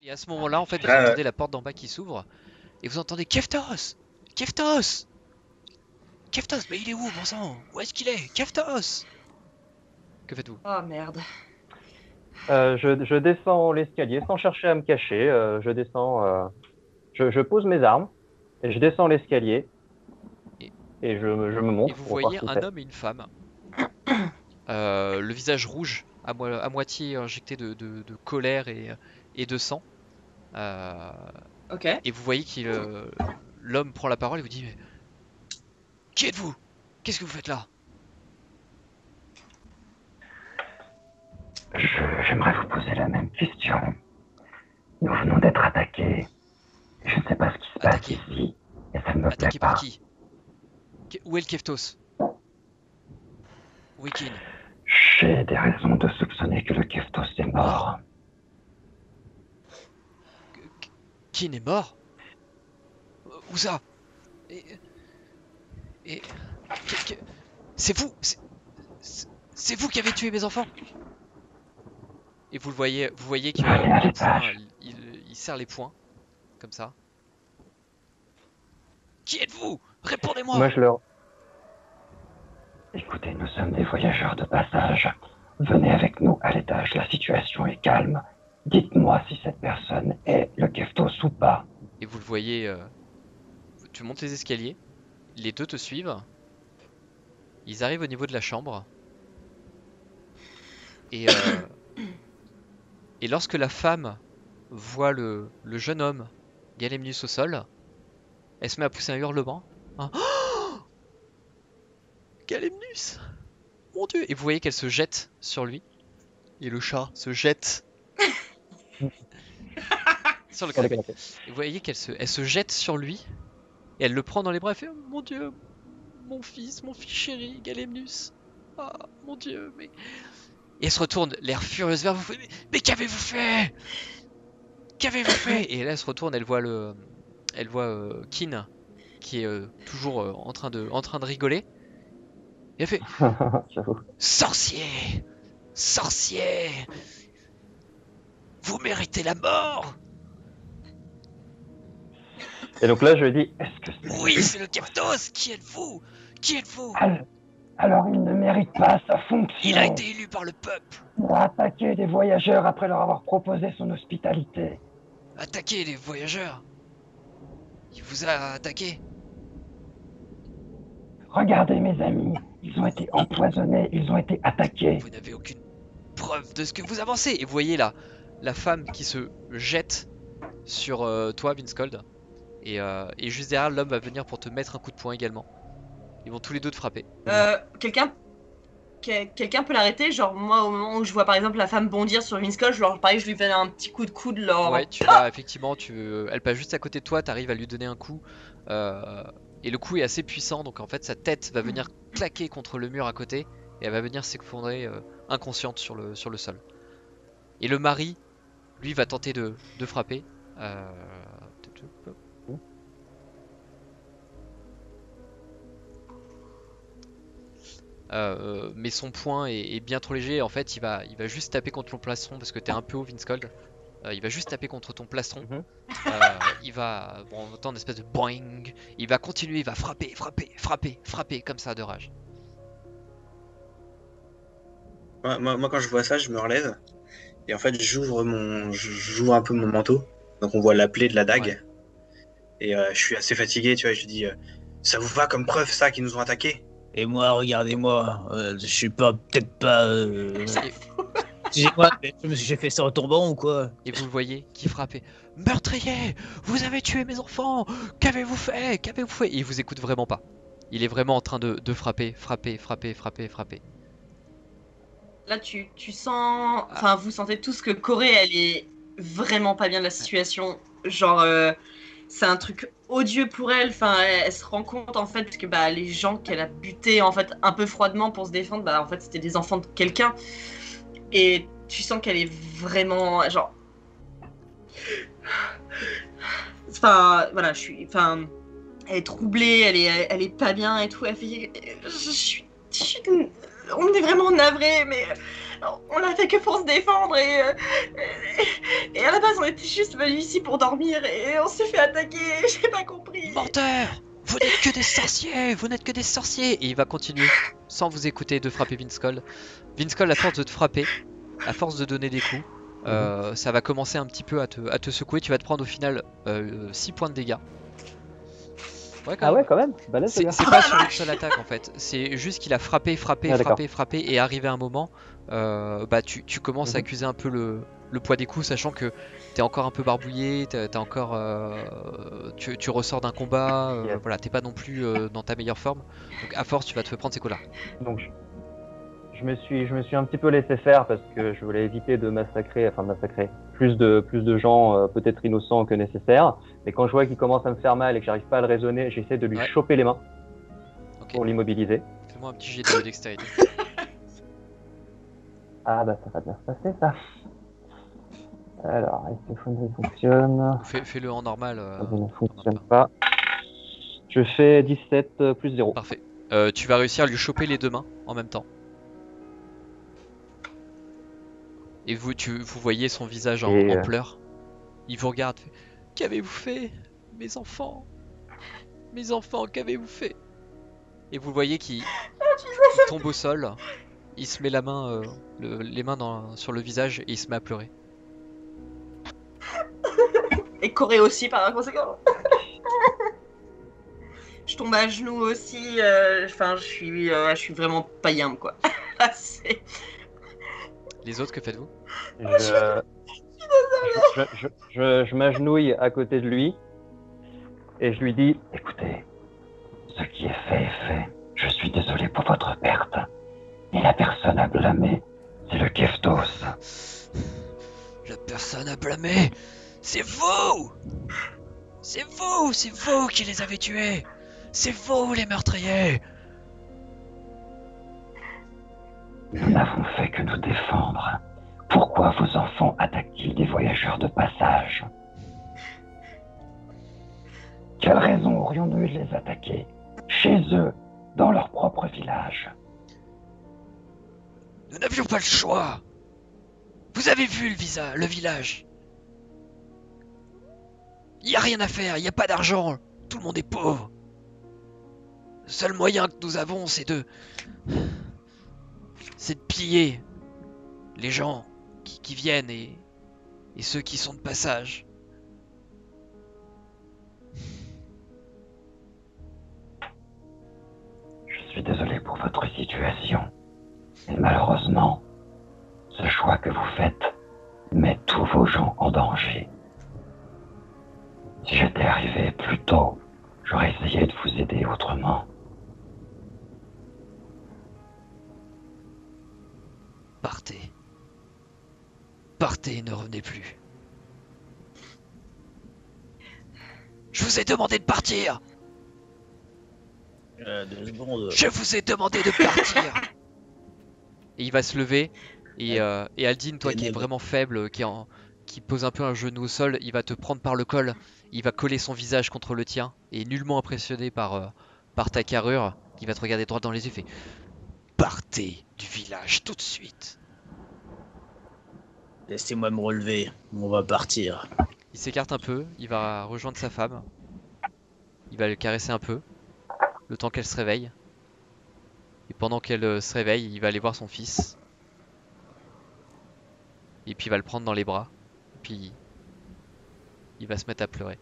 Et à ce moment-là, en fait, vous Là, entendez la porte d'en bas qui s'ouvre et vous entendez Keftos! Keftos! Keftos, mais il est où, bon sang? Où est-ce qu'il est? Keftos! Que faites-vous? Oh merde. Je descends l'escalier sans chercher à me cacher. Je descends, je pose mes armes et je descends l'escalier Et, et je me et montre vous pour voir voyez qui un c'est. homme et une femme, le visage rouge, à moitié injecté de colère et de sang. Euh, Ok. et vous voyez qu'il, l'homme prend la parole et vous dit, mais qui êtes-vous? Qu'est-ce que vous faites là? J'aimerais vous poser la même question. Nous venons d'être attaqués. Je ne sais pas ce qui se passe Attaqué? ici et ça ne me plaît Attaqué par pas. qui? Où est le Keftos? Où est Kin? J'ai des raisons de soupçonner que le Keftos est mort. Kin est mort? Où ça? Et, et c'est vous? C'est vous qui avez tué mes enfants? Et vous voyez que Allez à les poings, l'étage. il serre les poings, comme ça. Qui êtes-vous? Répondez-moi! Moi, je leur, Écoutez, nous sommes des voyageurs de passage. Venez avec nous à l'étage, la situation est calme. Dites-moi si cette personne est le Keftos ou pas. Et vous le voyez, tu montes les escaliers, les deux te suivent, ils arrivent au niveau de la chambre, et, et lorsque la femme voit le jeune homme, Galemnius au sol, elle se met à pousser un hurlement. Un oh, Galemnius! Mon Dieu! Et vous voyez qu'elle se jette sur lui, et le chat se jette sur le sur le canapé. canapé. Et vous voyez elle se jette sur lui, et elle le prend dans les bras et fait oh, mon Dieu, mon fils chéri, Galemnius. Ah, mon Dieu, mais. Et elle se retourne, l'air furieuse vers vous. Mais qu'avez-vous fait? Qu'avez-vous fait? Et là, elle se retourne, elle voit Kin qui est toujours en train de rigoler. Et elle fait J'avoue. sorcier, sorcier, vous méritez la mort. Et donc là, je dis, est-ce que Oui, c'est le Keftos. Qui êtes-vous? Qui êtes-vous? Alors il ne mérite pas sa Il fonction. a été élu par le peuple. Il a attaqué des voyageurs après leur avoir proposé son hospitalité. Attaquez les voyageurs. Il vous a attaqué. Regardez mes amis, ils ont été empoisonnés, ils ont été attaqués. Vous n'avez aucune preuve de ce que vous avancez. Et vous voyez là, la femme qui se jette sur toi, Vince Cold. Et juste derrière, l'homme va venir pour te mettre un coup de poing également. Ils vont tous les deux te frapper. Quelqu'un peut l'arrêter? Genre, moi, au moment où je vois par exemple la femme bondir sur Vince Cole, genre, pareil, je lui fais un petit coup de coude, genre. Ouais, tu vas effectivement, elle passe juste à côté de toi, t'arrives à lui donner un coup. Et le coup est assez puissant, donc en fait sa tête va venir claquer contre le mur à côté. Et elle va venir s'effondrer inconsciente sur le sol. Et le mari, lui, va tenter de frapper. Mais son poing est bien trop léger. En fait, il va juste taper contre ton plastron parce que t'es un peu haut, Vince Cold. Il va juste taper contre ton plastron. Il va entendre une espèce de boing. Il va continuer, il va frapper comme ça de rage. moi, quand je vois ça, je me relève. Et en fait, j'ouvre un peu mon manteau. Donc on voit la plaie de la dague. Ouais. Et je suis assez fatigué, tu vois. Je dis, ça vous va comme preuve, ça, qu'ils nous ont attaqués? Et moi, regardez-moi, je suis peut-être pas. Et, Excusez-moi, mais j'ai fait ça en tombant ou quoi? et vous le voyez qui frappait. Meurtrier, vous avez tué mes enfants. Qu'avez-vous fait? Qu'avez-vous fait? Et il vous écoute vraiment pas. Il est vraiment en train de frapper. Là, tu sens. Enfin, vous sentez tous que Corée, elle est vraiment pas bien de la situation. Genre, c'est un truc odieux pour elle. Enfin, elle se rend compte en fait que bah, les gens qu'elle a butés en fait un peu froidement pour se défendre, bah en fait c'était des enfants de quelqu'un. Et tu sens qu'elle est vraiment genre. Enfin, voilà, enfin, elle est troublée, elle est pas bien et tout. Elle fait, on est vraiment navrés, mais On l'a fait que pour se défendre et à la base on était juste venus ici pour dormir et on s'est fait attaquer, j'ai pas compris. Menteur! Vous n'êtes que des sorciers! Vous n'êtes que des sorciers! Et il va continuer, sans vous écouter, de frapper Vince Cole. Vince Cole, à force de te frapper, à force de donner des coups, ça va commencer un petit peu à te secouer. Tu vas te prendre au final 6 points de dégâts. Ouais, quand Ah même. ouais, quand même. Balèze, le gars. C'est pas sur une seule attaque en fait, c'est juste qu'il a frappé, Ah, d'accord. frappé, et arrivé un moment, bah tu commences à Mhm. accuser un peu le poids des coups, sachant que t'es encore un peu barbouillé, t'as encore, tu ressors d'un combat, Yes. voilà, t'es pas non plus dans ta meilleure forme, donc à force tu vas te prendre ces coups-là. Donc je me suis un petit peu laissé faire parce que je voulais éviter de massacrer plus de gens peut-être innocents que nécessaire. Mais quand je vois qu'il commence à me faire mal et que j'arrive pas à le raisonner, j'essaie de lui Ouais. choper les mains Ok, pour l'immobiliser. fais-moi un petit jet de dextérité. Ah bah ça va bien se passer ça. Alors, est-ce que Foundry fonctionne? Fais-le en normal. Ça ne on fonctionne en a pas. Je fais 17 plus 0. Parfait. Tu vas réussir à lui choper les deux mains en même temps. Et vous voyez son visage en Et, pleurs. Il vous regarde. Fait, qu'avez-vous fait, mes enfants? Mes enfants, qu'avez-vous fait? Et vous le voyez qu'il tombe au sol. Il se met la main, les mains sur le visage et il se met à pleurer. Et Corée aussi par conséquent. Je tombe à genoux aussi, enfin je suis vraiment païen quoi. Là, c'est- Les autres, que faites-vous? Je m'agenouille à côté de lui et je lui dis Écoutez, ce qui est fait. Je suis désolé pour votre perte. Et la personne à blâmer, c'est le Keftos. La personne à blâmer, c'est vous! C'est vous qui les avez tués! C'est vous les meurtriers! Nous n'avons fait que nous défendre. Pourquoi vos enfants attaquent-ils des voyageurs de passage? Quelle raison aurions-nous eu de les attaquer? Chez eux, dans leur propre village. Nous n'avions pas le choix! Vous avez vu le village? Il n'y a rien à faire, il n'y a pas d'argent, tout le monde est pauvre. Le seul moyen que nous avons, c'est de piller les gens qui viennent et ceux qui sont de passage. Je suis désolé pour votre situation. Mais malheureusement, ce choix que vous faites met tous vos gens en danger. Si j'étais arrivé plus tôt, j'aurais essayé de vous aider autrement. Partez. Partez et ne revenez plus. Je vous ai demandé de partir! 2 secondes. Je vous ai demandé de partir! Et il va se lever, et Aldine, toi qui es vraiment faible, qui pose un peu un genou au sol, il va te prendre par le col, il va coller son visage contre le tien, et nullement impressionné par ta carrure, il va te regarder droit dans les yeux et fait partez du village tout de suite. Laissez-moi me relever, on va partir. Il s'écarte un peu, il va rejoindre sa femme, il va le caresser un peu, le temps qu'elle se réveille. Et pendant qu'elle se réveille, il va aller voir son fils. Et puis il va le prendre dans les bras. Et puis il va se mettre à pleurer.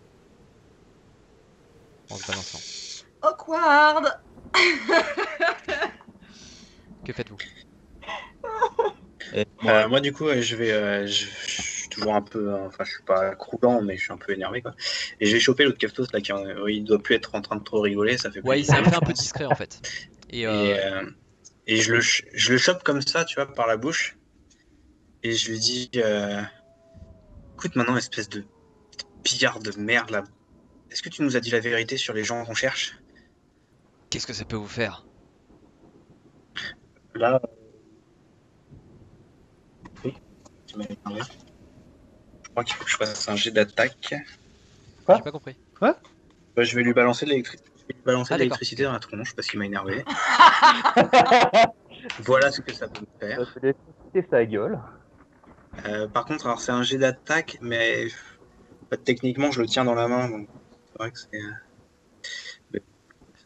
En se balançant. Awkward. Que faites-vous? Et Moi, du coup, je suis toujours un peu, enfin, je suis pas croulant, mais je suis un peu énervé, quoi. Et j'ai chopé l'autre Keftos, là, il doit plus être en train de trop rigoler, ça fait Ouais, il plaisir, s'est fait je un peu pense. discret en fait. Et Et je le chope comme ça, tu vois, par la bouche. Et je lui dis, écoute maintenant, espèce de pillard de merde, là. Est-ce que tu nous as dit la vérité sur les gens qu'on cherche? qu'est-ce que ça peut vous faire? Là... Oui, tu m'as énervé. Je crois qu'il faut que je fasse un jet d'attaque. Quoi? J'ai pas compris. Bah, je vais lui balancer de l'électricité. Ah, d'accord. Dans la tronche parce qu'il m'a énervé. Voilà ce que ça peut me faire. péter sa gueule. Par contre, alors c'est un jet d'attaque, mais techniquement, je le tiens dans la main, donc c'est vrai que c'est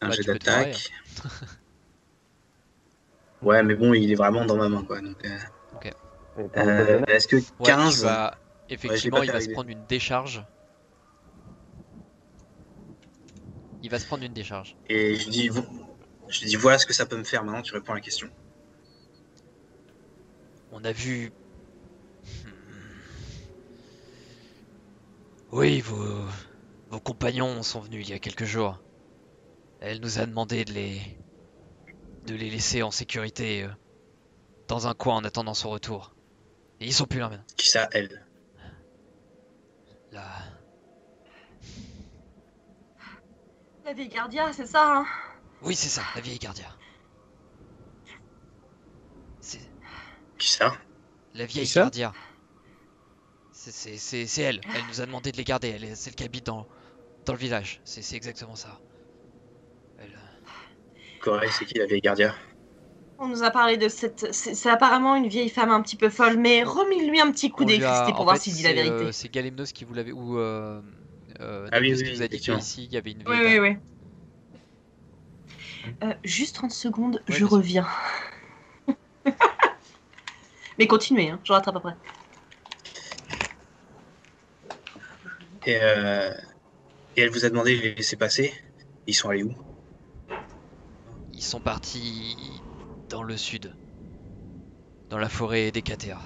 un Bah, jet tu peux te barrer, d'attaque. Ouais, mais bon, il est vraiment dans ma main, quoi. Donc, Et t'as un peu de est-ce que Ouais, 15 tu vas... Effectivement, pas il va se arrivé. prendre une décharge. Il va se prendre une décharge. Et je dis, voilà ce que ça peut me faire. Maintenant, tu réponds à la question. On a vu... Oui, vos compagnons sont venus il y a quelques jours. Elle nous a demandé de les laisser en sécurité dans un coin en attendant son retour. Et ils sont plus là maintenant. Qui ça, elle? Là, La vieille Gardia, c'est ça, hein? oui, c'est ça, la vieille Gardia. C'est Qui ça? la vieille ça Gardia. C'est elle. Elle nous a demandé de les garder. Elle est celle qui habite dans le village. C'est exactement ça. Elle, Corée, c'est qui la vieille Gardia? On nous a parlé de cette... C'est apparemment une vieille femme un petit peu folle, mais remets-lui un petit coup on lui a- d'électricité pour en voir fait, s'il dit la vérité. c'est Galemnos qui vous l'avait ou Ah oui, Noctis qui oui, vous a dit effectivement. qu'ici il y avait une Oui, vieille oui, dame. oui. Juste 30 secondes, Ouais, je bien sûr. reviens. Mais continuez, hein, je rattrape après. Et elle vous a demandé de les laisser passer. Ils sont allés où? Ils sont partis dans le sud, dans la forêt d'Hécatea.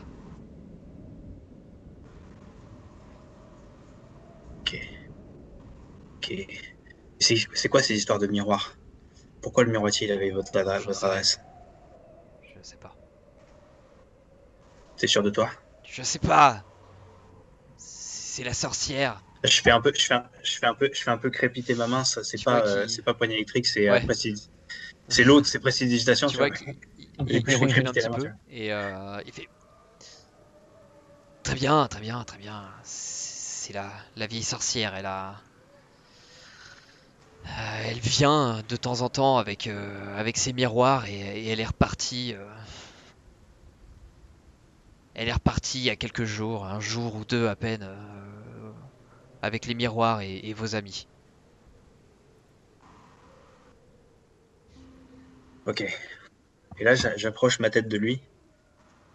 Ok. C'est quoi ces histoires de miroir? Pourquoi le miroitier il avait votre adresse? Je sais pas. T'es sûr de toi? Je sais pas. C'est la sorcière. Je fais un peu crépiter ma main. Ça, Tu vois qu'il- c'est pas poignée électrique, c'est Ouais. c'est l'autre, c'est précipitation. Tu vois vois. qu'il Et il je fais recule un crépiter petit la main, peu tu vois. et il fait très bien, très bien, très bien. C'est la vieille sorcière. Elle vient de temps en temps avec ses miroirs et elle est repartie. Elle est repartie il y a quelques jours, un jour ou deux à peine, avec les miroirs et vos amis. Ok. Et là, j'approche ma tête de lui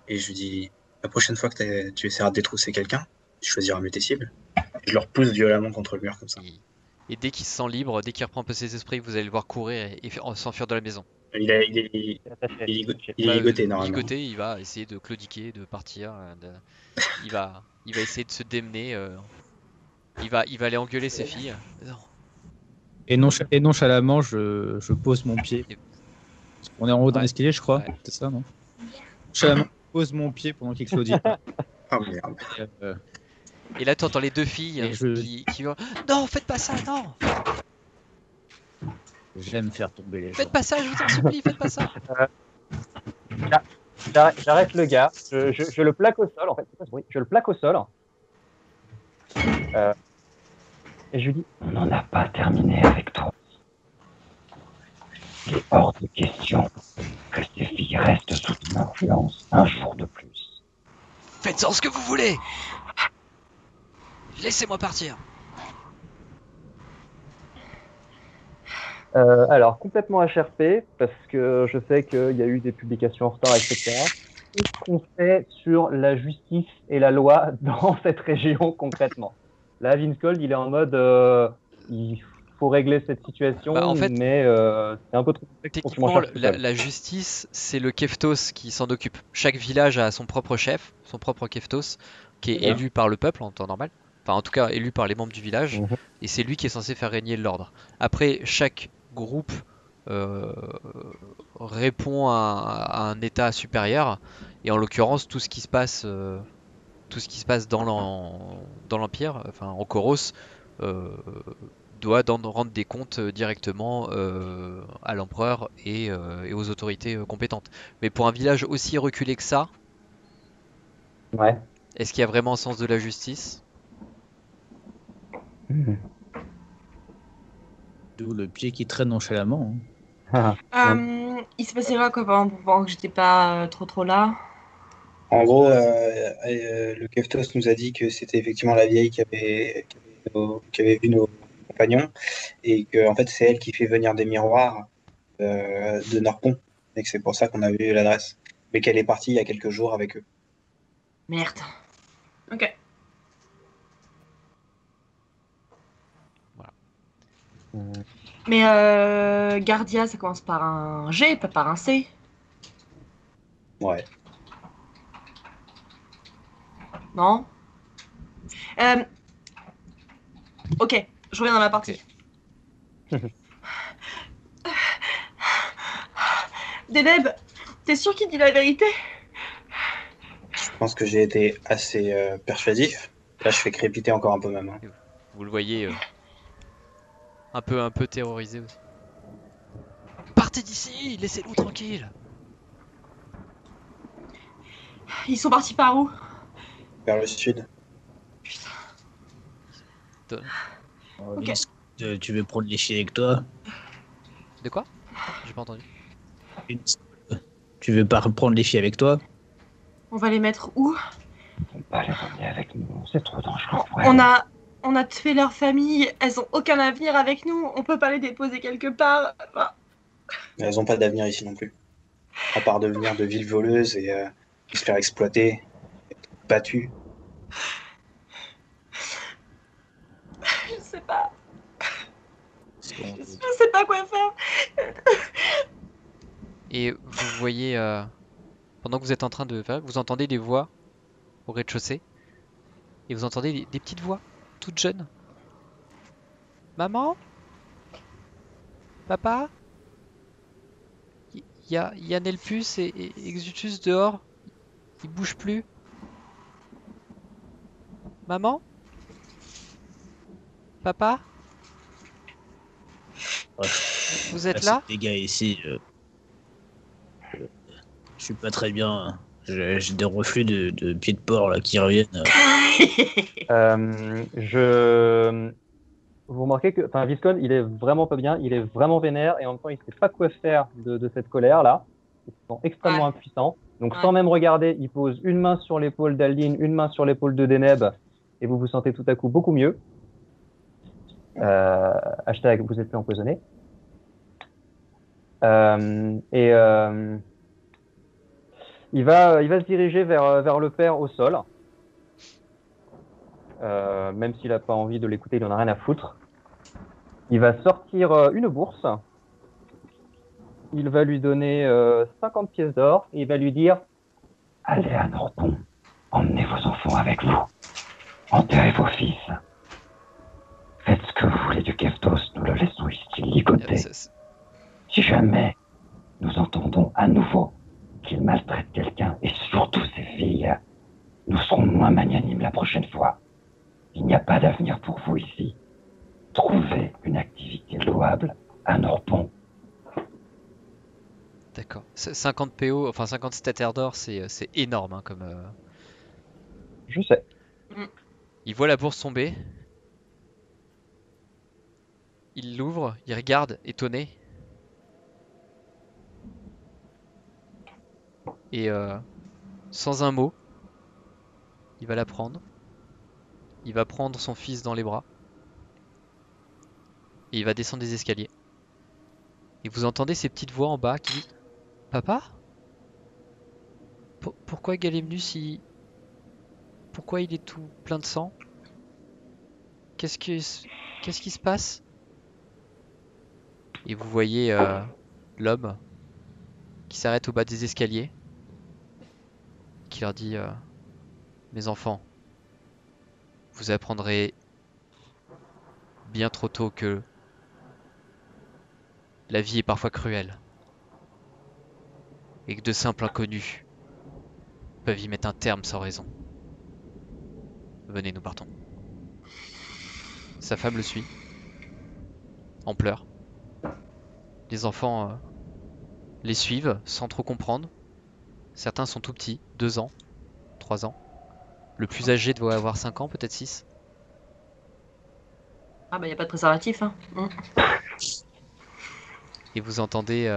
et je lui dis la prochaine fois que tu essaieras de détrousser quelqu'un, tu choisiras mieux tes cibles. Et je le repousse violemment contre le mur comme ça. Et dès qu'il se sent libre, dès qu'il reprend un peu ses esprits, vous allez le voir courir et s'enfuir de la maison. Il est ligoté normalement. Ligoté, il va essayer de claudiquer, de partir. Il va essayer de se démener. Il va aller engueuler ses filles. Non. Et nonchalamment, je pose mon pied. On est en haut d'un Ouais. escalier, je crois. Ouais. C'est ça, non? Nonchalamment, je pose mon pied pendant qu'il claudie. Oh merde. Et là, tu entends les deux filles Et je- qui vont. Non, faites pas ça, non! J'aime faire tomber les gens. Faites pas ça, je vous en supplie, faites pas ça! J'arrête le gars, je le plaque au sol, en fait, c'est quoi ce bruit? Je le plaque au sol. Et je lui dis, On n'en a pas terminé avec toi. Il est hors de question que ces filles restent sous ton influence un jour de plus. Faites-en ce que vous voulez! Laissez-moi partir! alors, complètement HRP, parce que je sais qu'il y a eu des publications en retard, etc. Qu'est-ce qu'on fait sur la justice et la loi dans cette région concrètement? Là, Vince Cold, il est en mode il faut régler cette situation, Bah, en fait, mais c'est un peu trop complexe pour que je m'en Techniquement, charge tout seul. la justice, c'est le Keftos qui s'en occupe. Chaque village a son propre chef, son propre Keftos, qui est Bien. élu par le peuple en temps normal. Enfin, en tout cas, élu par les membres du village. Mhm. Et c'est lui qui est censé faire régner l'ordre. Après, chaque groupe répond à un état supérieur. Et en l'occurrence, tout ce qui se passe dans l'Empire, enfin en Koros, doit rendre des comptes directement à l'empereur et aux autorités compétentes. Mais pour un village aussi reculé que ça, Ouais. est-ce qu'il y a vraiment un sens de la justice? D'où le pied qui traîne nonchalamment. hein. Il se passait quoi pendant que j'étais pas trop là? En gros, le Keftos nous a dit que c'était effectivement la vieille qui avait vu nos compagnons et que en fait c'est elle qui fait venir des miroirs de Norpont et que c'est pour ça qu'on a eu l'adresse. Mais qu'elle est partie il y a quelques jours avec eux. Merde. Ok. Mais Gardia, ça commence par un G, pas par un C. Ouais. Non. Ok, je reviens dans la partie. Deneb, t'es sûr qu'il dit la vérité? Je pense que j'ai été assez persuasif. Là, je fais crépiter encore un peu même. Hein. Vous le voyez un peu terrorisé aussi. Partez d'ici, laissez-nous tranquille. Ils sont partis par où? Vers le sud. Ok. Vince, tu veux prendre les chiens avec toi? De quoi? J'ai pas entendu. Vince, tu veux pas prendre les filles avec toi? On va les mettre où? On peut pas les emmener avec nous, c'est trop dangereux pour elles. On a tué leur famille, elles ont aucun avenir avec nous, on peut pas les déposer quelque part. Enfin, Elles n'ont pas d'avenir ici non plus. À part devenir de villes voleuses et se faire exploiter, être battues. je sais pas. Parce qu'on- Je sais pas quoi faire. Et vous voyez, pendant que vous êtes en train de faire, vous entendez des voix au rez-de-chaussée. Et vous entendez des petites voix, toutes jeunes. Maman? Papa? Il y a Nelpus et Exutus dehors. Ils bougent plus. Maman? Papa? Ouais. Vous êtes Ah, là? Les gars ici, je suis pas très bien. J'ai des reflux de pieds de porc là qui reviennent. Vous remarquez que, enfin, Viscon, il est vraiment pas bien, il est vraiment vénère et en même temps, il sait pas quoi faire de cette colère-là. Il se sent extrêmement Ouais. impuissant. Donc, Ouais. sans même regarder, il pose une main sur l'épaule d'Aldine, une main sur l'épaule de Deneb et vous vous sentez tout à coup beaucoup mieux. Hashtag, vous êtes fait empoisonner. Il va se diriger vers le père au sol. Même s'il n'a pas envie de l'écouter, il en a rien à foutre. Il va sortir une bourse. Il va lui donner 50 pièces d'or et il va lui dire Allez à Norpont, emmenez vos enfants avec vous. Enterrez vos fils. Faites ce que vous voulez du Keftos, nous le laissons ici ligoter. Si jamais nous entendons à nouveau qu'il maltraite quelqu'un, et surtout ses filles, nous serons moins magnanimes la prochaine fois. Il n'y a pas d'avenir pour vous ici. Trouvez une activité louable à Norpont. D'accord. 50 PO, enfin 50 stataires d'or, c'est énorme hein, comme. Je sais. Il voit la bourse tomber. Il l'ouvre, il regarde, étonné. Et sans un mot, il va la prendre. Il va prendre son fils dans les bras. Et il va descendre des escaliers. Et vous entendez ces petites voix en bas qui disent Papa? Pourquoi Galemnus Pourquoi il est tout plein de sang? Qu'est-ce qui se passe? Et vous voyez l'homme qui s'arrête au bas des escaliers, qui leur dit Mes enfants, vous apprendrez bien trop tôt que la vie est parfois cruelle et que de simples inconnus peuvent y mettre un terme sans raison. Venez, nous partons. Sa femme le suit, en pleurs. Les enfants les suivent sans trop comprendre. Certains sont tout petits, 2 ans, 3 ans. Le plus âgé doit avoir 5 ans, peut-être 6. Ah bah y a pas de préservatif hein. Et vous entendez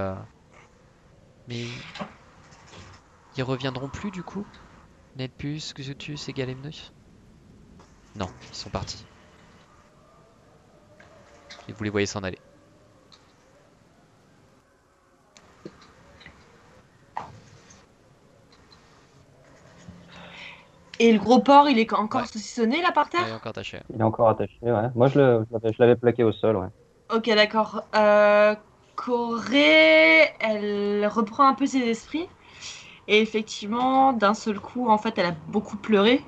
mais ils reviendront plus du coup? Nelpus, Xutus et Galemnus? Non, ils sont partis. Et vous les voyez s'en aller. Et le gros porc, il est encore Ouais. saucissonné là par Il est terre? encore attaché. Il est encore attaché, ouais. Moi, je l'avais plaqué au sol, ouais. Ok, d'accord. Corée, elle reprend un peu ses esprits. Et effectivement, d'un seul coup, en fait, elle a beaucoup pleuré.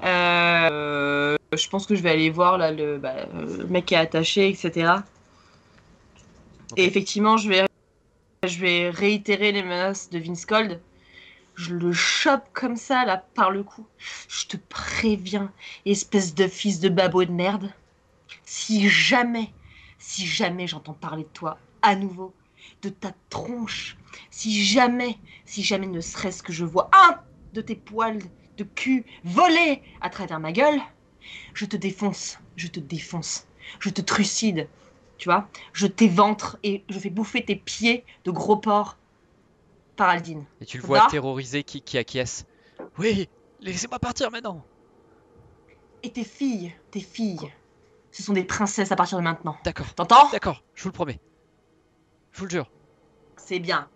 Je pense que je vais aller voir là, le mec qui est attaché, etc. Ok. Et effectivement, je vais réitérer les menaces de Vince Cold. Je le chope comme ça, là, par le cou. Je te préviens, espèce de fils de babot de merde. Si jamais j'entends parler de toi à nouveau, de ta tronche, si jamais ne serait-ce que je vois un de tes poils de cul voler à travers ma gueule, je te défonce, je te trucide, tu vois, je t'éventre et je fais bouffer tes pieds de gros porc par Aldine. Et tu le Ça vois te va terrorisé qui acquiesce. Oui, laissez-moi partir maintenant. Et tes filles, ce sont des princesses à partir de maintenant. D'accord, T'entends? d'accord, je vous le promets. Je vous le jure. C'est bien.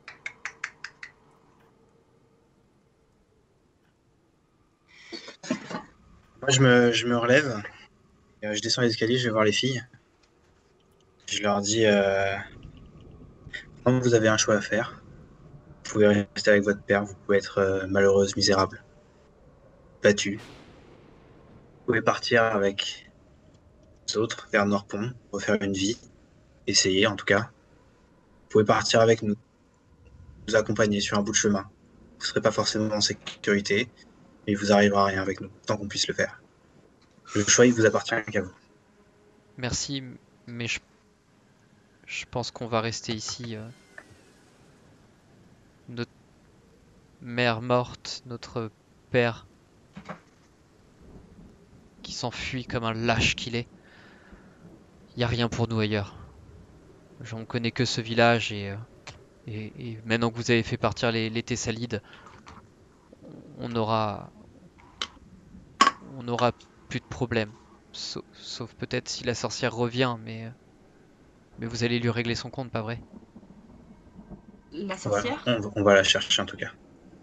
Moi, je me relève, et, je descends l'escalier, je vais voir les filles. Je leur dis, quand vous avez un choix à faire, vous pouvez rester avec votre père, vous pouvez être malheureuse, misérable, battue. Vous pouvez partir avec les autres vers Nordpont, refaire une vie, essayer en tout cas. Vous pouvez partir avec nous, nous accompagner sur un bout de chemin. Vous ne serez pas forcément en sécurité, mais il vous arrivera rien avec nous, tant qu'on puisse le faire. Le choix, il vous appartient qu'à vous. Merci, mais je pense qu'on va rester ici. Notre mère morte, notre père qui s'enfuit comme un lâche qu'il est. Il n'y a rien pour nous ailleurs. J'en connais que ce village et maintenant que vous avez fait partir les Thessalides, on aura plus de problème. Sauf peut-être si la sorcière revient, mais vous allez lui régler son compte, pas vrai? La Voilà, sorcière? on va la chercher en tout cas.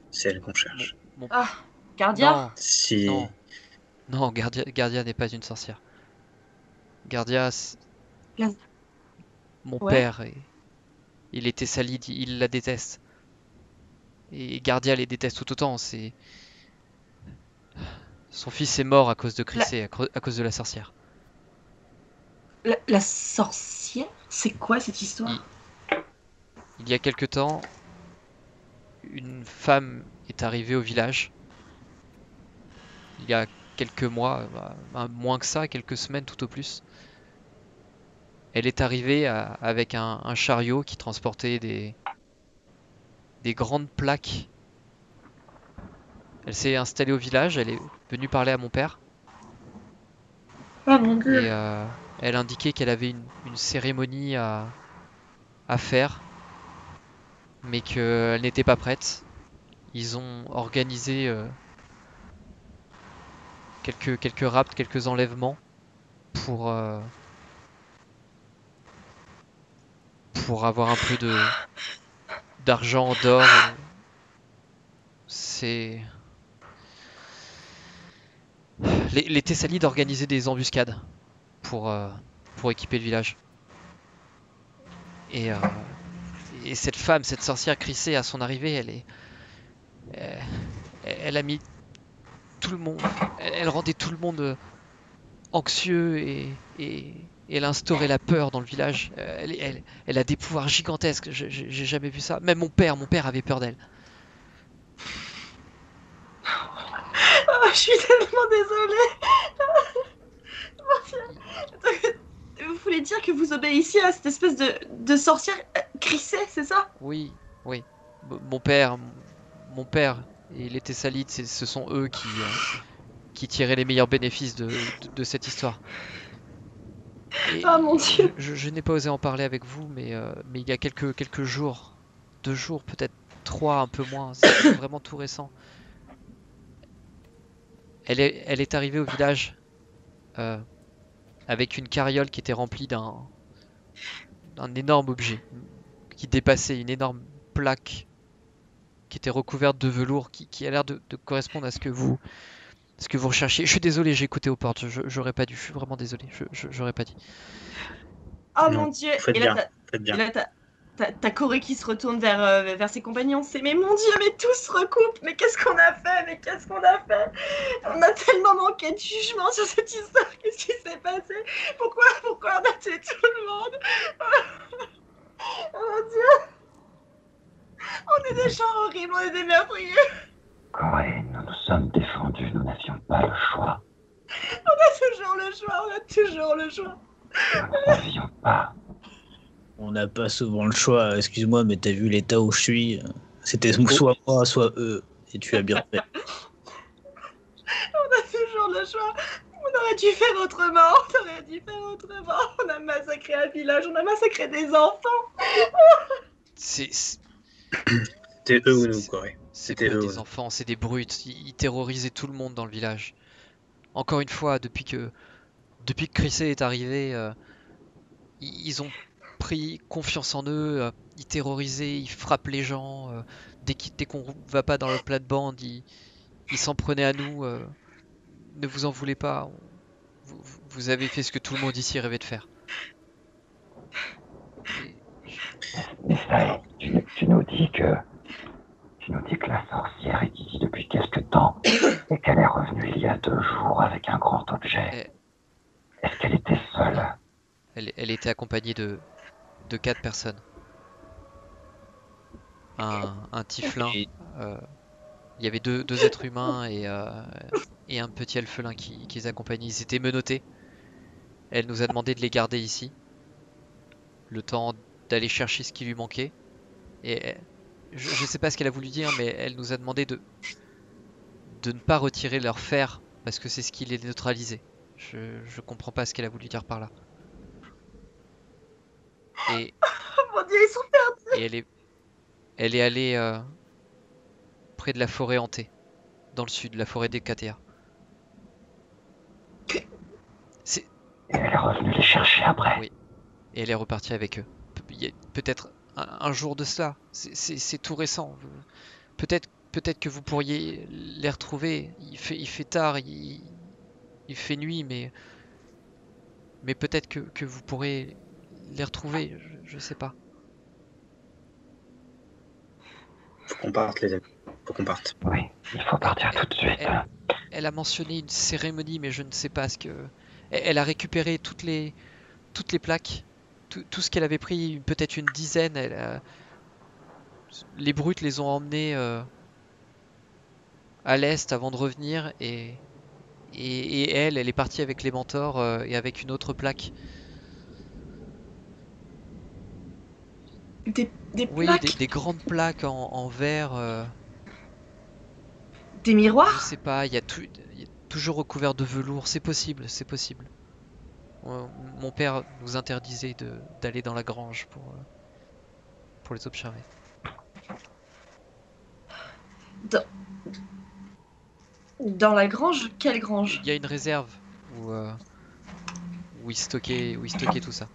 C'est elle qu'on cherche. Ah, Gardia? Non, Si non, non, Gardia n'est pas une sorcière. Gardia, Gar- mon Ouais. père, il était salide, il la déteste. Et Gardia les déteste tout autant. Son fils est mort à cause de Crissé, à cause de la sorcière. La sorcière? C'est quoi cette histoire? Il y a quelque temps, une femme est arrivée au village. Il y a quelques mois, moins que ça, quelques semaines tout au plus. Elle est arrivée avec un chariot qui transportait des grandes plaques. Elle s'est installée au village, elle est venue parler à mon père. Oh mon dieu. Et elle indiquait qu'elle avait une cérémonie à faire, mais qu'elle n'était pas prête. Ils ont organisé quelques rapts, quelques enlèvements pour avoir un peu d'argent, d'or. C'est les Thessalides organisaient des embuscades pour équiper le village. Et cette femme, cette sorcière Crissé, à son arrivée, elle a mis tout le monde, elle rendait tout le monde anxieux et elle instaurait la peur dans le village. Elle a des pouvoirs gigantesques, j'ai jamais vu ça. Même mon père avait peur d'elle. Oh, je suis tellement désolée. Vous voulez dire que vous obéissiez à cette espèce de sorcière Crissé, c'est ça? Oui, oui. Mon père et les Thessalides, ce sont eux qui tiraient les meilleurs bénéfices de cette histoire. Et Oh mon dieu. je n'ai pas osé en parler avec vous, mais il y a quelques jours, 2 jours, peut-être 3, un peu moins, c'est vraiment tout récent. Elle est arrivée au village avec une carriole qui était remplie d'un énorme objet qui dépassait une énorme plaque qui était recouverte de velours qui a l'air de correspondre à ce que vous recherchiez. Je suis désolé, j'ai écouté aux portes, j'aurais pas dû, je suis vraiment désolé, j'aurais pas dit. Oh Non, mon dieu! faites Et bien, là, faites bien. t'as Corée qui se retourne vers ses compagnons. C'est mais mon dieu, mais tout se recoupe! Mais qu'est-ce qu'on a fait? Mais qu'est-ce qu'on a fait? On a tellement manqué de jugement sur cette histoire. Qu'est-ce qui s'est passé? Pourquoi on a tué tout le monde? Oh mon dieu! On est des gens horribles, on est des meurtriers. Corée, nous nous sommes défendus, nous n'avions pas le choix. On a toujours le choix, on a toujours le choix. Nous ne savions pas. On n'a pas souvent le choix, excuse-moi, mais t'as vu l'état où je suis. C'était soit moi, soit eux. Et tu as bien fait. On a toujours le choix. On aurait dû faire autrement. On a massacré un village, on a massacré des enfants. C'était eux ou nous, Corée. C'était eux. Des enfants, c'est des brutes. Ils terrorisaient tout le monde dans le village. Encore une fois, depuis que Crissé est arrivé, ils ont pris confiance en eux. Ils terrorisaient, ils frappent les gens. Dès qu'on va pas dans le plate-bande, ils s'en prenaient à nous. Ne vous en voulez pas. Vous avez fait ce que tout le monde ici rêvait de faire. Nestae, tu nous dis que la sorcière est ici depuis quelque temps et qu'elle est revenue il y a 2 jours avec un grand objet. Est-ce qu'elle était seule? Elle était accompagnée de 4 personnes. Un tieflin. Il y avait deux êtres humains et un petit elfelin qui les accompagnait. Ils étaient menottés. Elle nous a demandé de les garder ici. Le temps d'aller chercher ce qui lui manquait. Et je sais pas ce qu'elle a voulu dire, mais elle nous a demandé de ne pas retirer leur fer parce que c'est ce qui les neutralisait. Je comprends pas ce qu'elle a voulu dire par là. Et Oh mon dieu, ils sont perdus. et elle est allée près de la forêt hantée, dans le sud, la forêt des KTA. Et elle est revenue les chercher après. Oui. Et elle est repartie avec eux. Il y a peut-être un jour de cela. C'est tout récent. Peut-être que vous pourriez les retrouver. Il fait tard, il fait nuit, mais peut-être que vous pourrez les retrouver. Je sais pas. Faut qu'on parte, les amis. Faut qu'on parte. Oui, il faut partir tout de suite. Elle a mentionné une cérémonie, mais je ne sais pas ce que. Elle a récupéré toutes les plaques, tout ce qu'elle avait pris, peut-être une dizaine. Les brutes les ont emmenées à l'est avant de revenir, et elle est partie avec les mentors et avec une autre plaque. Des Oui, plaques? des grandes plaques en verre. Des miroirs? Je sais pas, il y a toujours recouvert de velours. C'est possible. Mon père nous interdisait d'aller dans la grange pour les observer. Dans la grange? Quelle grange? Il y a une réserve où ils stockaient tout ça.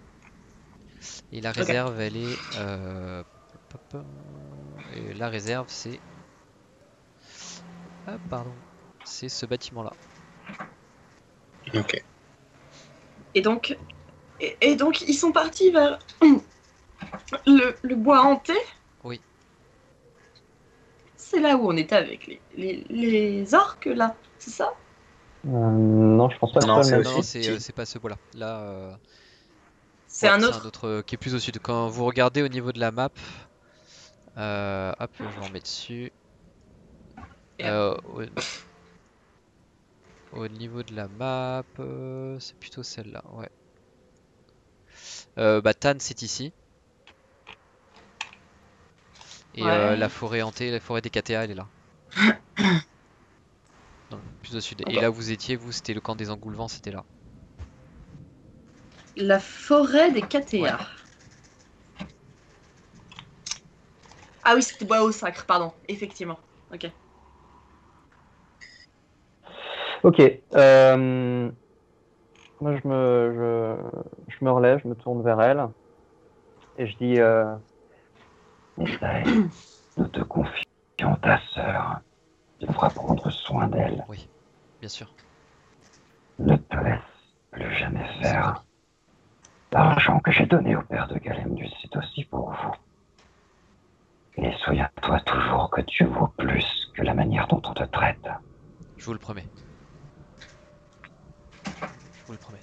Et la réserve, elle est... et la réserve, c'est... Ah, pardon. C'est ce bâtiment-là. Ok. Et donc, ils sont partis vers le bois hanté? Oui. C'est là où on était avec les orques, là, c'est ça? Non, je pense pas que Non, ça le Non, même. c'est pas ce bois-là. Là, c'est un autre. C'est un autre qui est plus au sud. Quand vous regardez au niveau de la map, hop, je m'en mets dessus. Au niveau de la map, c'est plutôt celle-là, ouais. Tan, c'est ici. Et Ouais. la forêt hantée, la forêt des KTA, elle est là. Donc, plus au sud. Et Ok. là où vous étiez, vous, c'était le camp des Engoulevents, c'était là. La forêt des KTA. Ouais. Ah oui, c'était bois au sacre, pardon, effectivement. Ok. Ok. Moi, je me relève, je me tourne vers elle et je dis Misae, nous te confions ta sœur. Tu devras prendre soin d'elle. Oui, bien sûr. Ne te laisse plus jamais C'est faire. promis. L'argent que j'ai donné au père de Galenius, c'est aussi pour vous. Et souviens-toi toujours que tu vaux plus que la manière dont on te traite. Je vous le promets. Je vous le promets.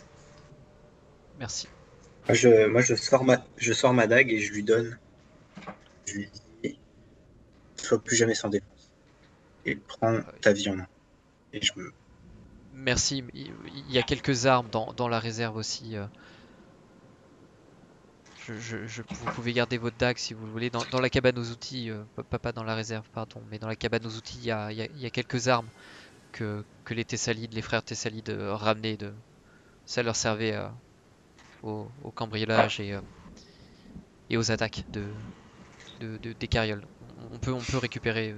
Merci. Moi, je sors ma dague et je lui donne. Je lui dis, ne sois plus jamais sans défense. Et prends ta vie en main. Et je me... Merci. Il y a quelques armes dans la réserve aussi. Vous pouvez garder votre dague si vous le voulez. Dans la cabane aux outils, pas dans la réserve, pardon, mais dans la cabane aux outils, il y a quelques armes que les Thessalides, les frères Thessalides ramenaient. Ça leur servait au cambriolage et aux attaques des carrioles. On peut récupérer.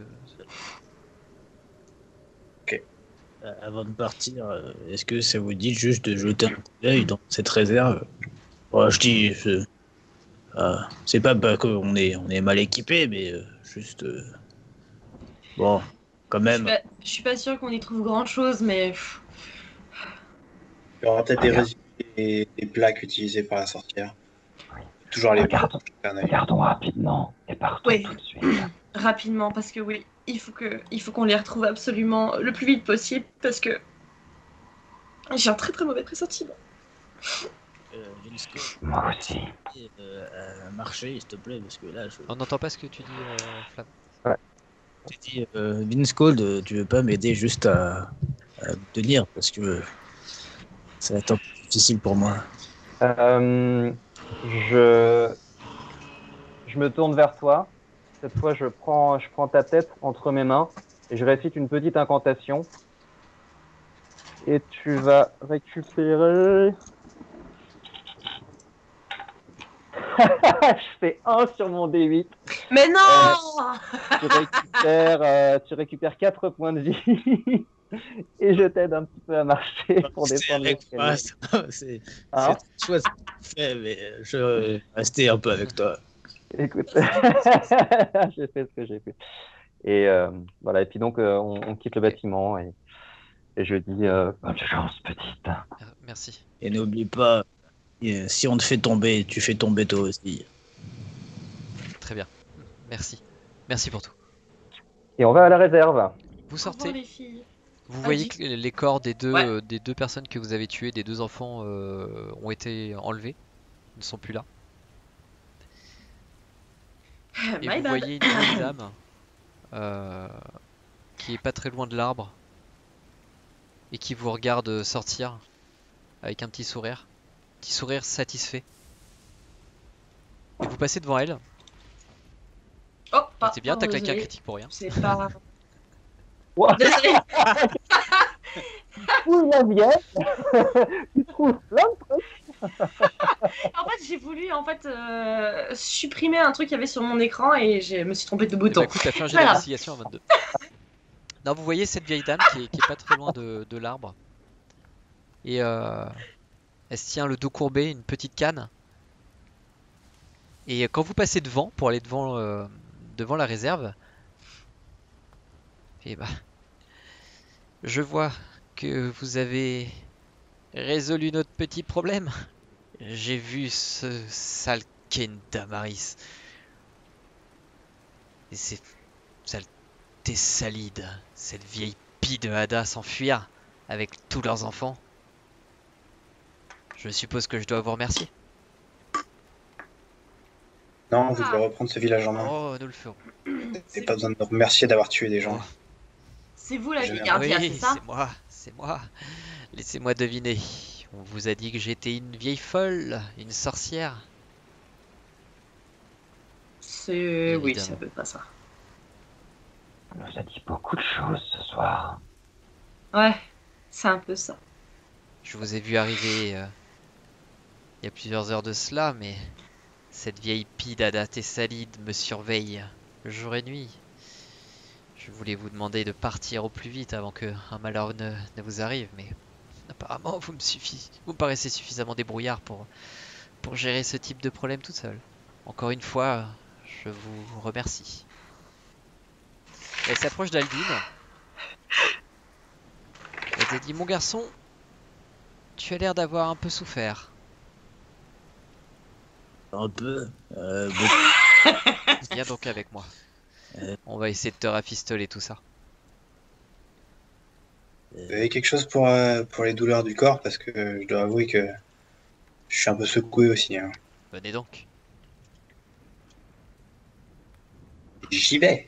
Avant de partir, est-ce que ça vous dit juste de jeter un coup d'œil dans cette réserve? Bon, je dis, c'est pas qu'on est mal équipé, mais juste. Bon, quand même. Je suis pas sûre qu'on y trouve grand chose, mais. Il y aura peut-être des résidus et des plaques utilisées par la sorcière. Oui. Toujours les Regardons rapidement et partons tout de suite. Rapidement, parce que oui, il faut qu'on les retrouve absolument le plus vite possible, parce que j'ai un très très mauvais pressentiment. Moi aussi. Marcher, s'il te plaît, parce que là, On n'entend pas ce que tu dis, Flamme. Ouais. J'ai dit, Vince Cold, tu veux pas m'aider juste à me tenir, parce que ça va être un peu difficile pour moi. je me tourne vers toi. Cette fois, je prends ta tête entre mes mains et je récite une petite incantation. Et tu vas récupérer... Je fais 1 sur mon D8. Mais non Tu récupères 4 points de vie. Et je t'aide un petit peu à marcher pour défendre l'escalier. C'est chouette ce que tu fais, mais je vais rester un peu avec toi. Écoute, j'ai fait ce que j'ai pu. Et voilà, et puis donc on quitte le bâtiment et je dis bonne chance, petite. Merci. Et n'oublie pas, si on te fait tomber, tu fais tomber toi aussi. Très bien. Merci. Merci pour tout. Et on va à la réserve. Vous sortez. les filles. Vous voyez que les corps des deux personnes que vous avez tuées, des 2 enfants, ont été enlevés. Ils ne sont plus là. Et vous voyez une vieille dame qui est pas très loin de l'arbre et qui vous regarde sortir avec un petit sourire satisfait. Et vous passez devant elle. Oh, c'est bien, t'as claqué un critique pour rien. C'est pas... Désolé. Où la vieille tu trouves plein de trucs. En fait, j'ai voulu supprimer un truc qu'il y avait sur mon écran et je me suis trompée de bouton. Bah, écoute, t'as fait un jet d'investigation à 22. Non, vous voyez cette vieille dame qui est pas très loin de l'arbre. Et elle se tient le dos courbé, une petite canne. Et quand vous passez devant, pour aller devant la réserve, et bah, je vois que vous avez résolu notre petit problème. J'ai vu ce sale Kendamaris et ces sales Thessalides, cette vieille pie de Hada s'enfuir avec tous leurs enfants. Je suppose que je dois vous remercier. Non, vous devez reprendre ce village en main. Oh, nous le ferons. Et pas besoin de me remercier d'avoir tué des gens. C'est vous la vieille gardienne, oui, c'est ça? C'est moi. Laissez-moi deviner. On vous a dit que j'étais une vieille folle, une sorcière. Oui, c'est un peu pas ça. On nous a dit beaucoup de choses ce soir. Ouais, c'est un peu ça. Je vous ai vu arriver il y a plusieurs heures de cela, mais cette vieille pie d'Hada Thessalide me surveille jour et nuit. Je voulais vous demander de partir au plus vite avant que un malheur ne vous arrive, mais apparemment vous me paraissez suffisamment débrouillard pour gérer ce type de problème toute seule. Encore une fois, je vous remercie. Elle s'approche d'Aldine. Elle te dit, mon garçon, tu as l'air d'avoir un peu souffert. Un peu. Viens donc avec moi. On va essayer de te rafistoler tout ça. Vous avez quelque chose pour les douleurs du corps, parce que je dois avouer que je suis un peu secoué aussi. Hein. Venez donc. J'y vais.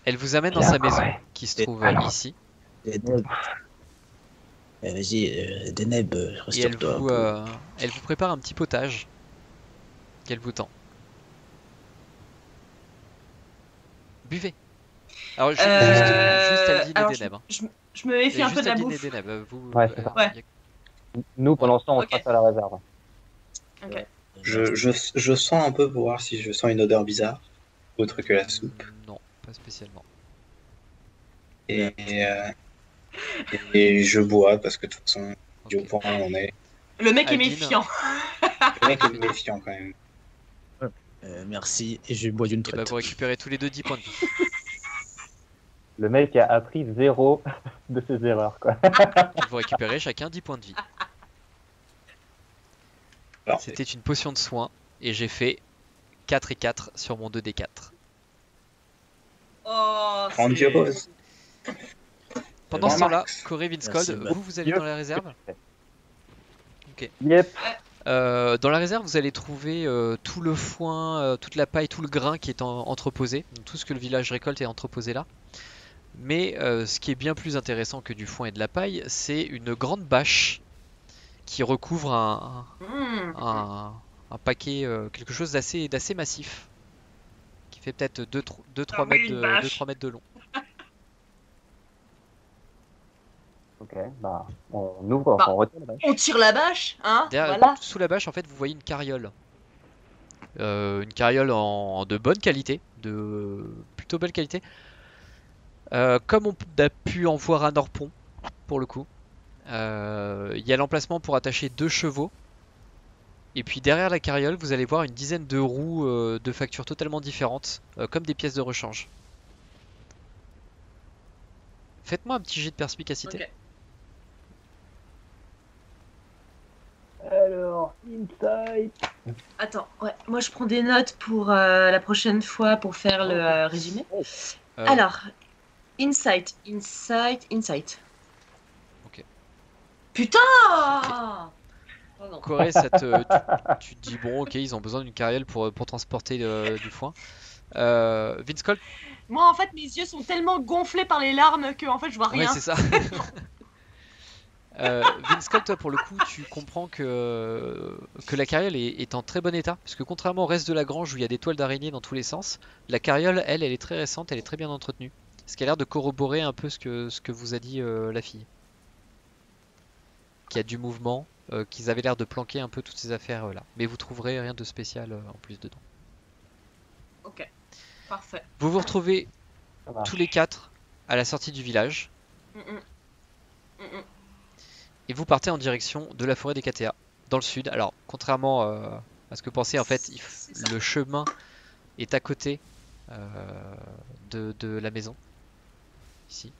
Elle vous amène dans Bien, sa maison, ouais. qui se trouve Alors. ici. Vas-y, Deneb, Et elle rassure-toi. elle vous prépare un petit potage qu'elle vous tend. Buvez. Alors, juste Aldine alors, et Deneb. Hein. je me méfie un peu Juste de la Aldine bouffe. et Deneb. Vous, Ouais, c'est ça. Ouais. Nous, pendant ce temps, on Ok. se passe à la réserve. Ok. Je sens un peu pour voir si je sens une odeur bizarre, autre que la soupe. Non, pas spécialement. Et je bois, parce que de toute façon, Ok. au point où on est. Le mec est Aldine. méfiant. Le mec est méfiant quand même. Merci, et je bois d'une Et bah, traite. vous récupérez tous les deux 10 points de vie. Le mec a appris 0 de ses erreurs, quoi. Vous récupérez chacun 10 points de vie. Alors, C'était une potion de soin et j'ai fait 4 et 4 sur mon 2d4. Oh, c'est- grandiose. Pendant ce temps-là, Max. Corey Vinskold, Merci, vous allez dans la réserve. Yep. Dans la réserve, vous allez trouver tout le foin, toute la paille, tout le grain qui est entreposé. Donc, tout ce que le village récolte est entreposé là. Mais ce qui est bien plus intéressant que du foin et de la paille, c'est une grande bâche qui recouvre un paquet, quelque chose d'assez massif, qui fait peut-être 2-3 Ah oui, mètres, une bâche. 2-3 mètres de long. Ok, bah, on ouvre, Bah. on retire la vache. On tire la bâche, hein. Derrière, Voilà. sous la bâche, en fait, vous voyez une carriole. Une carriole de bonne qualité, de plutôt belle qualité. Comme on a pu en voir à Norpont, pour le coup. Il y a l'emplacement pour attacher 2 chevaux. Et puis derrière la carriole, vous allez voir une dizaine de roues de factures totalement différentes, comme des pièces de rechange. Faites-moi un petit jet de perspicacité. Ok. Alors, Insight. Attends, ouais, moi je prends des notes pour la prochaine fois pour faire le résumé. Euh, Alors, insight. Ok. Putain Oh non. Corée, tu te dis bon, ok, ils ont besoin d'une carriole pour transporter du foin. Vince Colt, Moi en fait mes yeux sont tellement gonflés par les larmes que en fait je vois ouais, rien. c'est ça. Vince Colt, toi, pour le coup, tu comprends que la carriole est en très bon état, puisque contrairement au reste de la grange où il y a des toiles d'araignée dans tous les sens, la carriole, elle est très récente, elle est très bien entretenue. Ce qui a l'air de corroborer un peu ce que vous a dit la fille. Qu'il y a du mouvement, qu'ils avaient l'air de planquer un peu toutes ces affaires là. Mais vous trouverez rien de spécial en plus dedans. Ok, parfait. Vous vous retrouvez Ça marche. tous les 4 à la sortie du village Mm, mm. Mm, mm. et vous partez en direction de la forêt des KTA, dans le sud. Alors, contrairement à ce que pensez, en fait, C'est ça. le chemin est à côté de la maison. Ici.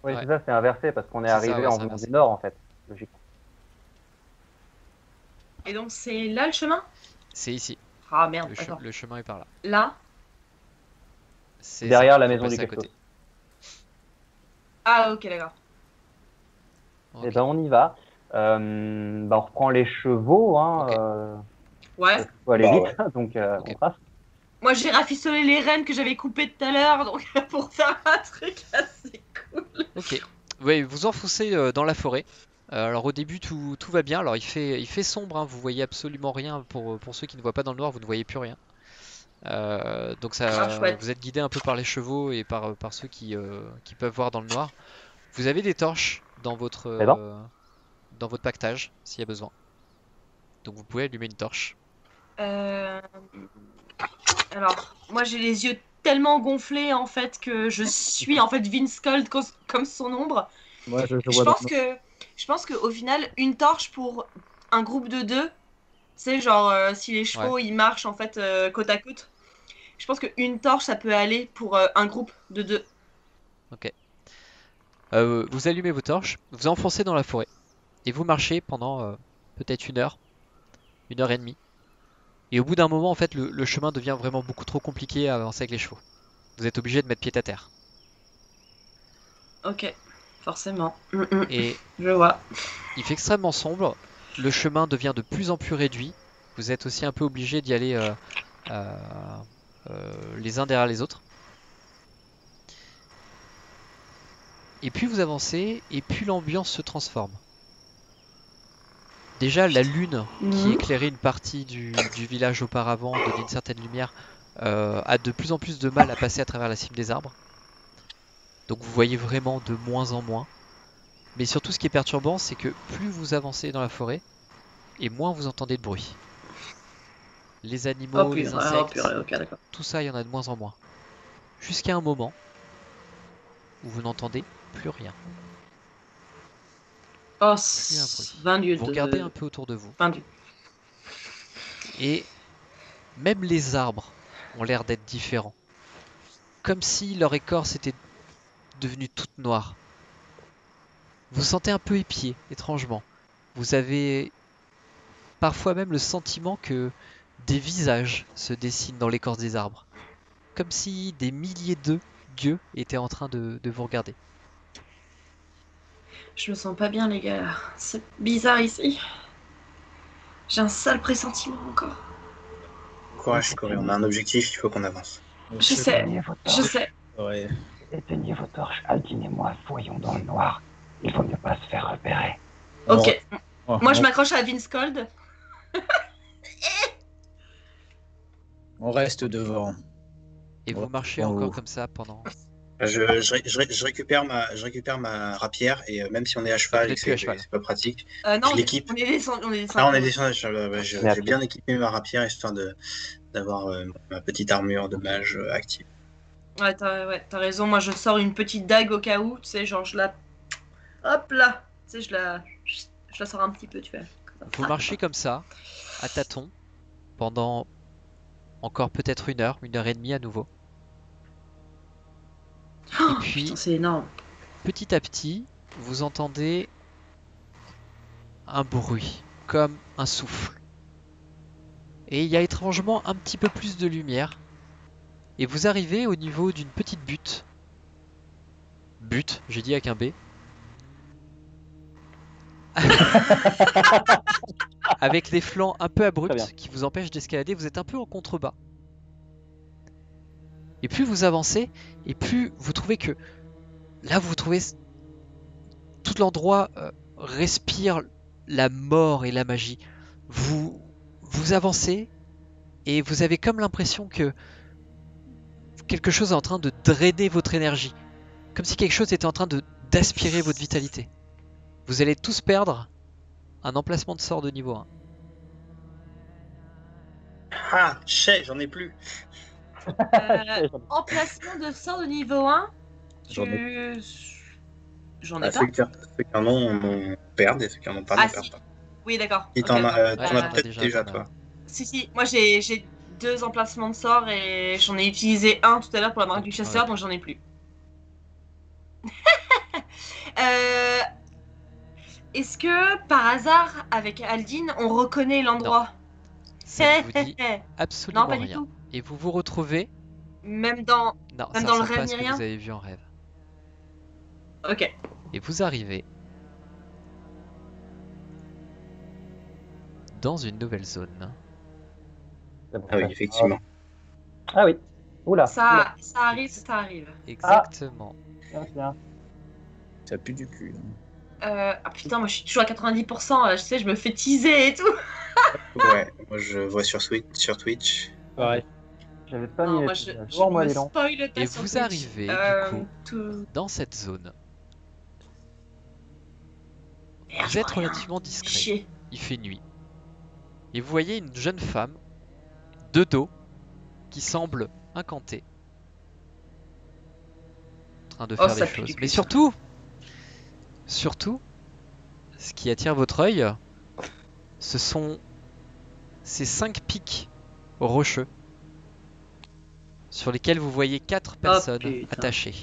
Oui, Ouais. c'est ça, c'est inversé parce qu'on est C'est ça, arrivé ouais, en c'est venant inversé. du nord, en fait. Logique. Et donc c'est là le chemin? C'est ici. Ah merde, Le, attends. le chemin est par là. Là? C'est Derrière ça, la faut maison passer du à côté. Ah ok d'accord. Ok. Eh ben, on y va. On reprend les chevaux, hein. Ok. Ouais. Faut aller Bah vite, donc Ok. on trace. Moi j'ai rafistolé les rênes que j'avais coupées tout à l'heure donc pour faire un truc assez cool. Ok. Ouais, vous enfoncez dans la forêt. Alors au début tout va bien. Alors il fait sombre, hein, vous voyez absolument rien. Pour ceux qui ne voient pas dans le noir, vous ne voyez plus rien. Donc Ah, chouette. vous êtes guidé un peu par les chevaux et par ceux qui peuvent voir dans le noir. Vous avez des torches dans votre pactage s'il y a besoin. Donc vous pouvez allumer une torche. Alors, moi j'ai les yeux tellement gonflé en fait que je suis en fait Vince Cold comme son ombre. Moi, je Je vois pense que au final, une torche pour un groupe de 2, tu sais, genre si les chevaux ils marchent en fait côte à côte, je pense qu'une torche ça peut aller pour un groupe de 2. Ok. Vous allumez vos torches, vous enfoncez dans la forêt et vous marchez pendant peut-être 1 heure, 1 heure et demie. Et au bout d'un moment, en fait, le chemin devient vraiment beaucoup trop compliqué à avancer avec les chevaux. Vous êtes obligé de mettre pied à terre. Ok, forcément. Et je vois. il fait extrêmement sombre. Le chemin devient de plus en plus réduit. Vous êtes aussi un peu obligé d'y aller les uns derrière les autres. Et puis vous avancez, et puis l'ambiance se transforme. Déjà, la lune qui éclairait une partie du village auparavant, donnait une certaine lumière, a de plus en plus de mal à passer à travers la cime des arbres. Donc vous voyez vraiment de moins en moins. Mais surtout, ce qui est perturbant, c'est que plus vous avancez dans la forêt, et moins vous entendez de bruit. Les animaux, les insectes, tout ça, il y en a de moins en moins. Jusqu'à un moment où vous n'entendez plus rien. Oh, Plus un bruit. 20 lieux Vous regardez un peu autour de vous. 20 lieux. Et même les arbres ont l'air d'être différents. Comme si leur écorce était devenue toute noire. Vous vous sentez un peu épié, étrangement. Vous avez parfois même le sentiment que des visages se dessinent dans l'écorce des arbres. Comme si des milliers d'yeux étaient en train de vous regarder. Je me sens pas bien, les gars. C'est bizarre ici. J'ai un sale pressentiment encore. Courage, Corée, on a un objectif, il faut qu'on avance. Je sais. Ouais. Éteignez vos torches, Aldine et moi fouillons dans le noir. Il vaut mieux pas se faire repérer. Ok. Moi, je m'accroche à Vince Cold. On reste devant. Et vous marchez encore comme ça pendant... Je récupère ma rapière et même si on est à cheval et que c'est pas pratique, non, je l'équipe. On est descendu. Ah, on est descendu. J'ai bien équipé ma rapière histoire d'avoir ma petite armure de mage active. Ouais, t'as raison. Moi, je sors une petite dague au cas où. Tu sais, genre, je la. Hop là. Tu sais, je la sors un petit peu, tu vois. Vous marchez comme ça, à tâtons, pendant encore peut-être 1 heure, 1 heure et demie à nouveau. Oh, et puis, putain, c'est énorme. Petit à petit, vous entendez un bruit, comme un souffle. Et il y a étrangement un petit peu plus de lumière. Et vous arrivez au niveau d'une petite butte. Butte, j'ai dit avec un B. Avec les flancs un peu abrupts qui vous empêchent d'escalader, vous êtes un peu en contrebas. Et plus vous avancez, et plus vous trouvez que là vous trouvez tout l'endroit respire la mort et la magie. Vous avancez et vous avez comme l'impression que quelque chose est en train de drainer votre énergie. Comme si quelque chose était en train d'aspirer votre vitalité. Vous allez tous perdre un emplacement de sort de niveau 1. Ah, j'en ai plus. Emplacement de sort de niveau 1. J'en ai pas. Ceux qui en ont, on perd, et ceux qui en ont pas, on perd pas. Oui, d'accord. Et t'en as peut-être déjà, toi. Si. Moi, j'ai 2 emplacements de sort et j'en ai utilisé un tout à l'heure pour la marque du chasseur, donc j'en ai plus. Est-ce que, par hasard, avec Aldine, on reconnaît l'endroit? Ça ne vous dit absolument non, pas rien. Du tout. Et vous vous retrouvez... Même dans le rêve, ni rien. Vous avez vu en rêve. Ok. Et vous arrivez dans une nouvelle zone. Ah oui, effectivement. Ah oui. Oula. Ça arrive. Exactement. Bien. Ça pue du cul. Ah putain, moi je suis toujours à 90%, je sais, je me fais teaser et tout. Ouais, moi je vois sur Twitch. Pareil. J'avais pas mis moi, les Et vous arrivez du coup dans cette zone. Vous êtes relativement discret. Il fait nuit. Et vous voyez une jeune femme de dos qui semble incantée train de faire ça des pue choses. du cul, Mais ça. surtout, ce qui attire votre œil, ce sont ces 5 pics rocheux sur lesquels vous voyez 4 personnes putain. attachées.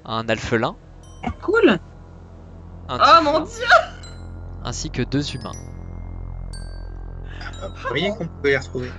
Un alphelin, Cool. un Oh mon tiefling, dieu. ainsi que 2 humains. Vous voyez qu'on pouvait les retrouver.